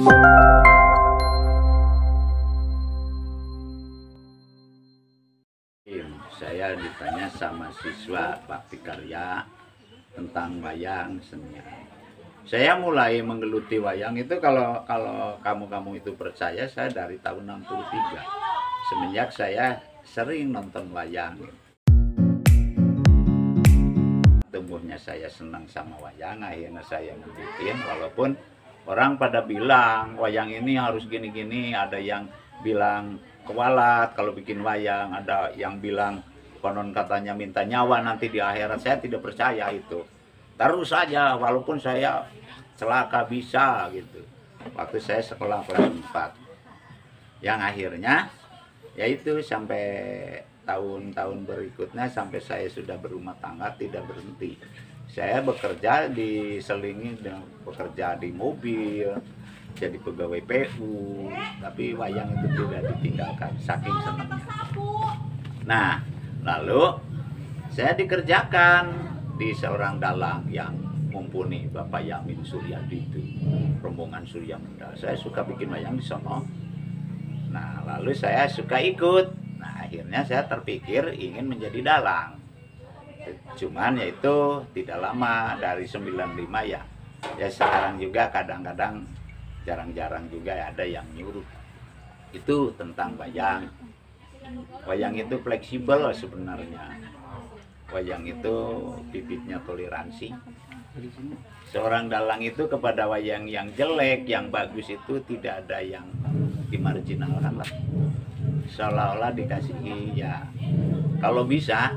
Saya ditanya sama siswa bakti karya tentang wayang seni. Saya mulai menggeluti wayang itu kalau kamu itu percaya, saya dari tahun 63. Semenjak saya sering nonton wayang. Tumbuhnya saya senang sama wayang, akhirnya saya ngikutin walaupun orang pada bilang wayang ini harus gini-gini, ada yang bilang kewalat kalau bikin wayang, ada yang bilang konon katanya minta nyawa nanti di akhirat. Saya tidak percaya itu. Terus saja walaupun saya celaka bisa gitu. Waktu saya sekolah kelas 4. Yang akhirnya yaitu sampai tahun-tahun berikutnya sampai saya sudah berumah tangga tidak berhenti. Saya bekerja diselingi dengan bekerja di mobil, jadi pegawai PU, tapi wayang itu tidak ditinggalkan saking senangnya. Nah, lalu saya dikerjakan di seorang dalang yang mumpuni, Bapak Yamin Suryadi itu, rombongan Surya Menda. Saya suka bikin wayang di sono. Nah, lalu saya suka ikut. Nah, akhirnya saya terpikir ingin menjadi dalang. Cuman yaitu tidak lama, dari 95 ya. Ya sekarang juga kadang-kadang jarang-jarang juga ada yang nyuruh. Itu tentang wayang. Wayang itu fleksibel sebenarnya. Wayang itu bibitnya toleransi. Seorang dalang itu kepada wayang yang jelek, yang bagus itu tidak ada yang dimarginalkan lah. Seolah-olah dikasihi ya. Kalau bisa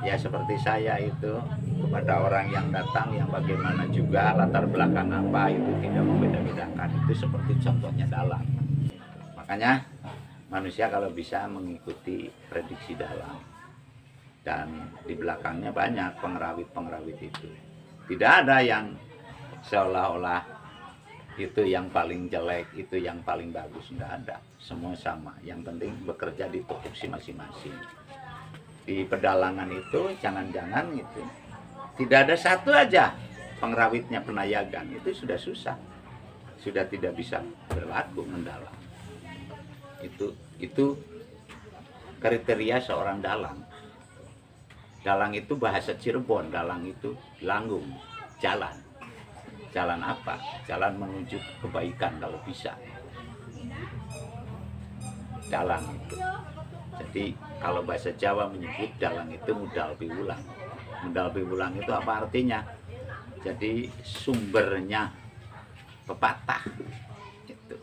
ya seperti saya itu kepada orang yang datang yang bagaimana juga latar belakang apa itu tidak membeda-bedakan. Itu seperti contohnya dalang. Makanya manusia kalau bisa mengikuti prediksi dalang, dan di belakangnya banyak pengrawit-pengrawit itu. Tidak ada yang seolah-olah itu yang paling jelek, itu yang paling bagus. Tidak ada, semua sama. Yang penting bekerja di tupoksi masing-masing. Di pedalangan itu jangan-jangan itu tidak ada satu aja pengrawitnya penayagan, itu sudah susah, sudah tidak bisa berlaku mendalang. Itu kriteria seorang dalang. Dalang itu bahasa Cirebon, dalang itu langgung, jalan. Jalan apa? Jalan menuju kebaikan kalau bisa. Dalang itu. Jadi kalau bahasa Jawa menyebut dalang itu mudal piwulang. Mudal piwulang itu apa artinya? Jadi sumbernya pepatah. Itu.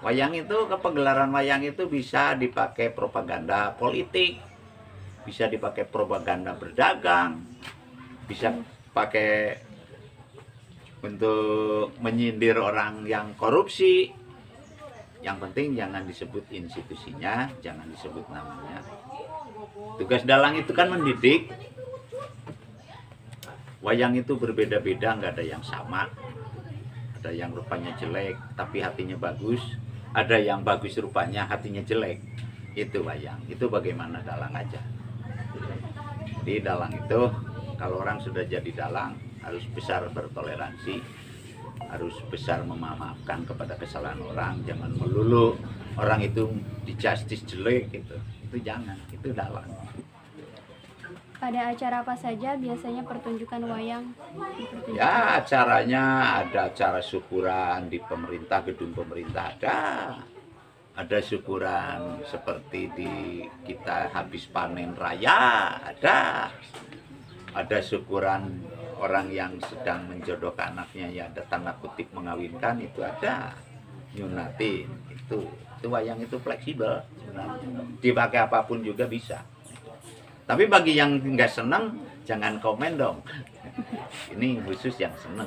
Wayang itu, kepegelaran wayang itu bisa dipakai propaganda politik, bisa dipakai propaganda berdagang, bisa pakai untuk menyindir orang yang korupsi. Yang penting jangan disebut institusinya, jangan disebut namanya. Tugas dalang itu kan mendidik. Wayang itu berbeda-beda, nggak ada yang sama. Ada yang rupanya jelek tapi hatinya bagus, ada yang bagus rupanya hatinya jelek. Itu wayang. Itu bagaimana dalang aja. Di dalang itu kalau orang sudah jadi dalang harus besar bertoleransi, harus besar memaafkan kepada kesalahan orang. Jangan melulu orang itu dijustis jelek gitu. Itu jangan, itu dalang. Pada acara apa saja biasanya pertunjukan wayang? Ya acaranya ada acara syukuran di pemerintah, gedung pemerintah ada. Ada syukuran seperti di kita habis panen raya ada. Ada syukuran orang yang sedang menjodohkan anaknya, ya ada tanda kutip mengawinkan, itu ada. Nyunatin itu wayang itu fleksibel sebenarnya. Dipakai apapun juga bisa. Tapi bagi yang nggak senang jangan komen dong. Ini khusus yang senang.